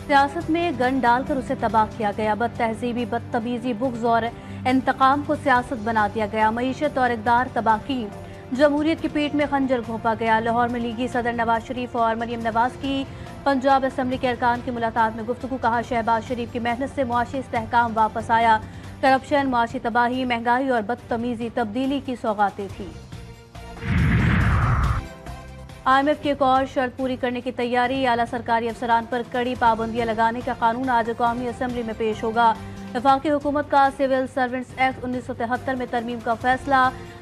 सियासत में गन डालकर उसे तबाह किया गया। बदतहजीबी, बदतमीजी, बुग़्ज़ और इंतकाम को सियासत बना दिया गया। मईशत और इक़दार तबाह की। जमहूरियत की पीठ में खंजर घोंपा गया। लाहौर में लीगी सदर नवाज शरीफ और मरियम नवाज की पंजाब असम्बली के अरकान की मुलाकात में गुफ्तगू। कहा, शहबाज शरीफ की मेहनत से मुआशी इस्तेहकाम वापस आया। करप्शन, मुआशी तबाही, महंगाई और बदतमीजी तब्दीली की सौगातें थी। IMF की एक और शर्त पूरी करने की तैयारी। आला सरकारी अफसरान पर कड़ी पाबंदियां लगाने का कानून आज कौमी असम्बली में पेश होगा। वफाकी हुकूमत का सिविल सर्वेंट्स एक्ट 1973 में तरमीम का फैसला।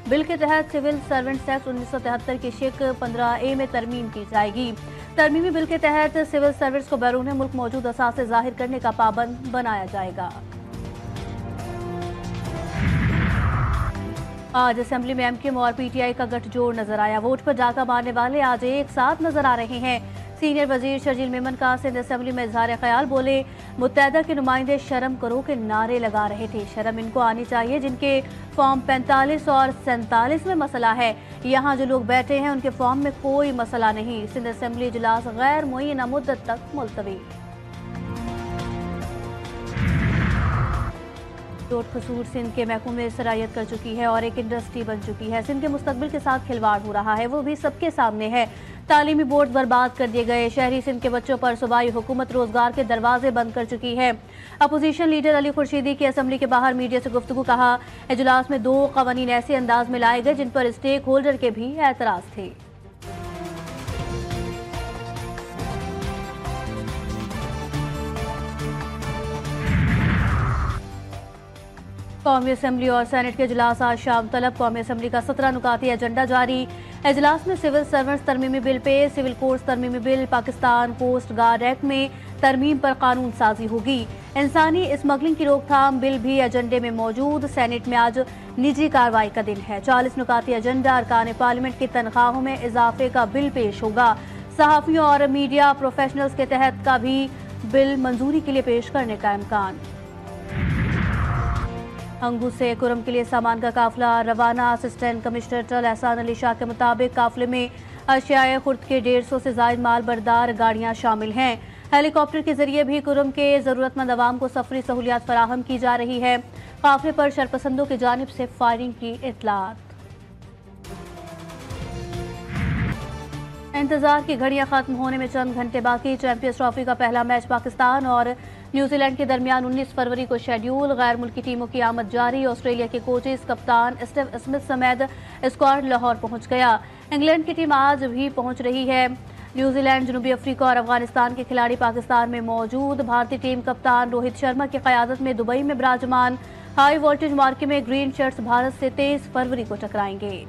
बिल के तहत सिविल सर्वेंट्स एक्ट 1973 की शिक 15A में तरमीम की जाएगी। तरमीमी बिल के तहत सिविल सर्वेंट्स को बैरून मुल्क मौजूद असासे जाहिर करने का पाबंद बनाया जाएगा। आज असेंबली में MKM और PTI का गठजोड़ नजर आया। वोट पर डाका मारने वाले आज एक साथ नजर आ रहे हैं। सीनियर वजीर शर्जील मेमन का सिंध असेंबली में इजहार ख्याल। बोले, मुत्तहदा के नुमाइंदे शर्म करो के नारे लगा रहे थे। शर्म इनको आनी चाहिए जिनके फॉर्म 45 और 47 में मसला है। यहाँ जो लोग बैठे हैं उनके फॉर्म में कोई मसला नहीं। सिंध असेंबली इजलास गैर मुअय्यना मुद्दत तक मुलतवी। चोट खसूर सिंध के महकूमे में सरायत कर चुकी है और एक इंडस्ट्री बन चुकी है। सिंध के मुस्तकबिल के साथ खिलवाड़ हो रहा है, वो भी सबके सामने है। तालीमी बोर्ड बर्बाद कर दिए गए। शहरी सिंध के बच्चों पर सूबाई हुकूमत रोजगार के दरवाजे बंद कर चुकी है। अपोजिशन लीडर अली खुर्शीदी की असम्बली के बाहर मीडिया से गुफ्तगू। कहा, इजलास में 2 कवानीन ऐसे अंदाज में लाए गए जिन पर स्टेक होल्डर के भी एतराज थे। कौमी असम्बली और सेनेट के इजलास आज शाम तलब। कौमी असम्बली का 17 नुकाती एजेंडा जारी। इजलास में सिविल सर्वेंट्स तरमीमी बिल पे, सिविल कोर्ट्स तरमीमी bill, Pakistan coast guard act में तरमीम पर कानून साजी होगी। इंसानी स्मगलिंग की रोकथाम बिल भी एजेंडे में मौजूद। सेनेट में आज निजी कार्रवाई का दिन है। 40 नुकाती एजेंडा। अरकान पार्लियामेंट की तनख्वाहों में इजाफे का बिल पेश होगा। सहाफ़ियों और मीडिया प्रोफेशनल्स के तहत का भी बिल मंजूरी के लिए पेश करने का इम्कान। हंगू से कुरम के लिए सामान का काफिला रवाना। असिस्टेंट कमिश्नर टल एहसान अली शाह के मुताबिक काफिले में अशियाए खुर्द के 150 से जायद माल बरदार गाड़ियां शामिल हैं। हेलीकॉप्टर के जरिए भी कुरम के जरूरतमंद अवाम को सफरी सहूलियात फराहम की जा रही है। काफिले पर शरपसंदों की जानिब से फायरिंग की इत्तलात। इंतजार की घड़ियां खत्म होने में चंद घंटे बाकी। चैंपियंस ट्रॉफी का पहला मैच पाकिस्तान और न्यूजीलैंड के दरमियान 19 फरवरी को शेड्यूल। गैर मुल्की टीमों की आमद जारी। ऑस्ट्रेलिया के कोचेस कप्तान स्टीव स्मिथ समेत स्क्वाड लाहौर पहुंच गया। इंग्लैंड की टीम आज भी पहुंच रही है। न्यूजीलैंड, जनूबी अफ्रीका और अफगानिस्तान के खिलाड़ी पाकिस्तान में मौजूद। भारतीय टीम कप्तान रोहित शर्मा की क़यादत में दुबई में विराजमान। हाई वोल्टेज मार्के में ग्रीन शर्ट्स भारत से 23 फरवरी को टकराएंगे।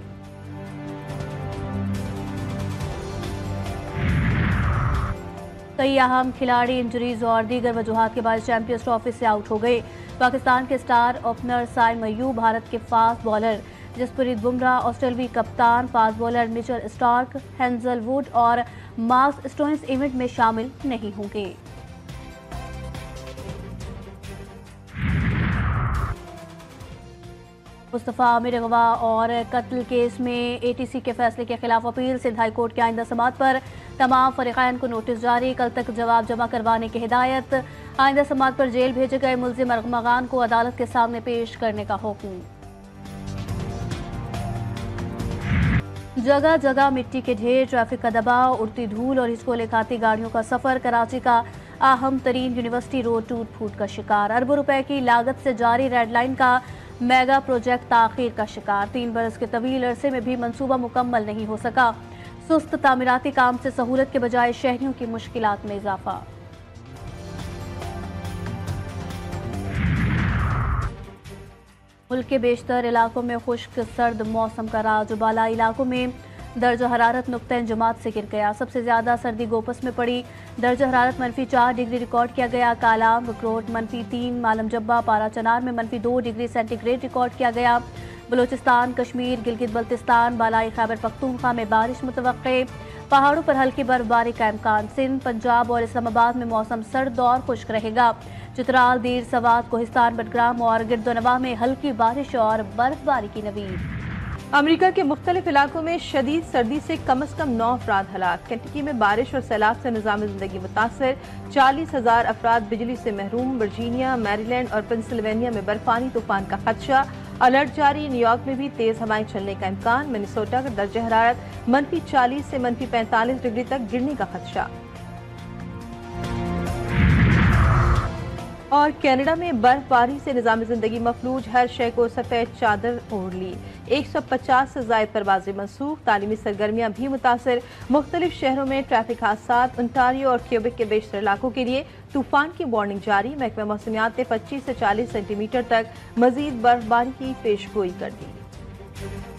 कई अहम खिलाड़ी इंजरीज और दीगर वजूहात के बाद चैंपियंस ट्रॉफी से आउट हो गए। पाकिस्तान के स्टार ओपनर साइम अय्यूब, भारत के फास्ट बॉलर जसप्रीत बुमराह, ऑस्ट्रेलियाई कप्तान फास्ट बॉलर मिचेल स्टार्क, हेंजलवुड और मार्क स्टोइन्स इवेंट में शामिल नहीं होंगे। मुस्तफ़ा आमिर अगवा और कत्ल केस में ATC के फैसले के खिलाफ अपील। सिंध हाई कोर्ट की आइंदा समाअत पर तमाम फरीक़ैन को नोटिस जारी। कल तक जवाब जमा करवाने की हिदायत। आइंदा समाअत पर जेल भेजे गए मुल्जिम अरगमगान को अदालत के सामने पेश करने का हुक्म। जगह जगह मिट्टी के ढेर, ट्रैफिक का दबाव, उड़ती धूल और इसको लेखाती गाड़ियों का सफर। कराची का अहम तरीन यूनिवर्सिटी रोड टूट फूट का शिकार। अरबों रुपए की लागत से जारी रेड लाइन का मेगा प्रोजेक्ट ताखीर का शिकार। 3 बरस के तवील अरसे में भी मंसूबा मुकम्मल नहीं हो सका। सुस्त तामीराती काम से सहूलत के बजाय शहरियों की मुश्किलात में इजाफा। मुल्क के बेशतर इलाकों में खुश्क सर्द मौसम का राज। बाला इलाकों में दर्जा हरारत नुक्ता जमात से गिर गया। सबसे ज्यादा सर्दी गोपस में पड़ी। दर्जा हरारत -4 डिग्री रिकॉर्ड किया गया। कालाम, बकरोट -3, मालम जब्बा, पारा चनार में -2 डिग्री सेंटीग्रेड रिकॉर्ड किया गया। बलूचिस्तान, कश्मीर, गिलगित बल्तिस्तान, बालाई खैबर पख्तूनख्वा में बारिश मुतवक्के। पहाड़ों पर हल्की बर्फबारी का इम्कान। सिंध, पंजाब और इस्लामाबाद में मौसम सर्द और खुश्क रहेगा। चित्राल, दीर, सवात, कोहिस्तान, बडग्राम और गिरदोनवा में हल्की बारिश और बर्फबारी की नवीद। अमेरिका के मुख्तलिफ इलाकों में शदीद सर्दी से कम 9 अफराद हलाक। केंटकी में बारिश और सैलाब से निज़ाम जिंदगी मुतासर, 40,000 अफराद बिजली से महरूम। वर्जीनिया, मैरीलैंड और पेंसिल्वेनिया में बर्फानी तूफान का खदशा, अलर्ट जारी। न्यूयॉर्क में भी तेज हवाएं चलने का इम्कान। मिनेसोटा का दर्जा हरारत -40 से -45 डिग्री तक गिरने का खदशा। और कनाडा में बर्फबारी से निज़ाम जिंदगी मफलूज, हर शय को सफेद चादर ओढ़ ली। 150 से ज़ायद परवाजें मनसूख, तालीमी सरगर्मियां भी मुतासर। मुख्तलिफ शहरों में ट्रैफिक हादसात। ओंटारियो और क्यूबेक के बेशतर इलाकों के लिए तूफान की वार्निंग जारी। महकमा मौसमियात ने 25 से 40 सेंटीमीटर तक मजीद बर्फबारी की पेशगोई कर दी।